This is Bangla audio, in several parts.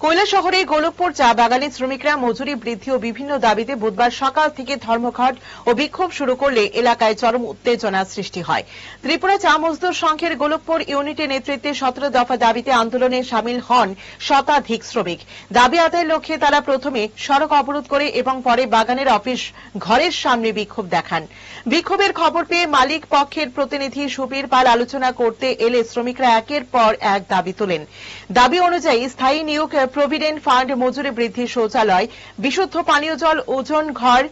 কৈলাসহরে গোলকপুর চা বাগানে শ্রমিকরা মজুরি বৃদ্ধি ও বিভিন্ন দাবিতে বুধবার সকাল থেকে ধর্মঘট ও বিক্ষোভ শুরু করলে এলাকায় চরম উত্তেজনা সৃষ্টি হয়। ত্রিপুরা চা মজদুর সংঘের গোলকপুর ইউনিটের নেতৃত্বে 17 দফা দাবিতে আন্দোলনে সামিল হন শতাধিক শ্রমিক। দাবি আদায়ের লক্ষ্যে তারা প্রথমে সড়ক অবরোধ করে এবং পরে বাগানের অফিস ঘরের সামনে বিক্ষোভ দেখান। বিক্ষোভের খবর পেয়ে মালিক পক্ষের প্রতিনিধি সুবীর পাল আলোচনা করতে এলে শ্রমিকরা একের পর এক দাবি তোলেন। দাবি অনুযায়ী স্থায়ী নিয়োগ, প্রভিডেন্ট ফান্ড, মজুরি বৃদ্ধি, শৌচালয়, বিশুদ্ধ পানীয় জল, ওজন ঘর,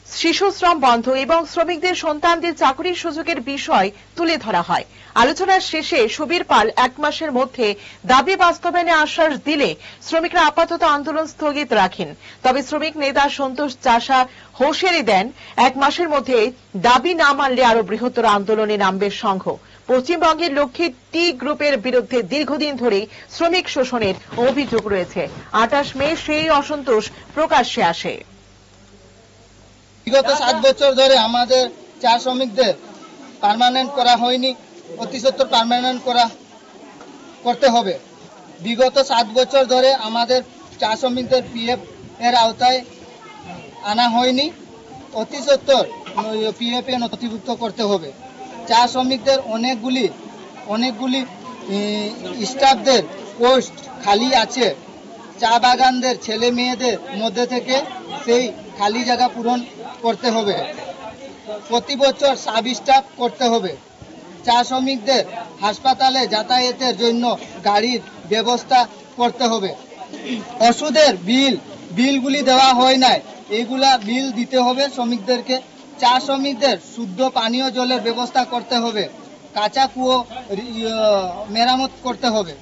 শিশু শ্রম বন্ধ এবং শ্রমিকদের সন্তানদের চাকরির সুযোগের বিষয় তুলে ধরা হয়। আলোচনার শেষে সুবীর পাল 1 মাসের মধ্যে দাবি বাস্তবায়নে আশ্বাস দিলে শ্রমিকরা আপাতত আন্দোলন স্থগিত রাখেন। তবে শ্রমিক নেতা সন্তোষ চাষা হুঁশিয়ারি দেন, 1 মাসের মধ্যে দাবি না মানলে আরো বৃহত্তর আন্দোলনে নামবে সংঘ। পশ্চিমবঙ্গের লক্ষ্মী টি গ্রুপের বিরুদ্ধে দীর্ঘদিন ধরেই শ্রমিক শোষণের অভিযোগ রয়েছে। 28 মে সেই অসন্তোষ প্রকাশ্যে আসে। বিগত 7 বছর ধরে আমাদের চা শ্রমিকদের পার্মানেন্ট করা হয়নি, অতি সত্বর পার্মানেন্ট করতে হবে। বিগত 7 বছর ধরে আমাদের চা শ্রমিকদের পিএফ এর আওতায় আনা হয়নি, অতি সত্বর পিএফ এ নথিভুক্ত করতে হবে। চা শ্রমিকদের অনেকগুলি স্টাফদের পোস্ট খালি আছে। চা বাগানদের ছেলে মেয়েদের মধ্যে থেকে সেই খালি জায়গা পূরণ করতে হবে। প্রতি বছর সাব স্টাফ করতে হবে। চা শ্রমিকদের হাসপাতালে যাতায়াতের জন্য গাড়ির ব্যবস্থা করতে হবে। ওষুধের বিলগুলি দেওয়া হয় নাই, এগুলা বিল দিতে হবে শ্রমিকদেরকে। চা শ্রমিকদের শুদ্ধ পানীয় জলের ব্যবস্থা করতে হবে। কাঁচা কুয়ো মেরামত করতে হবে।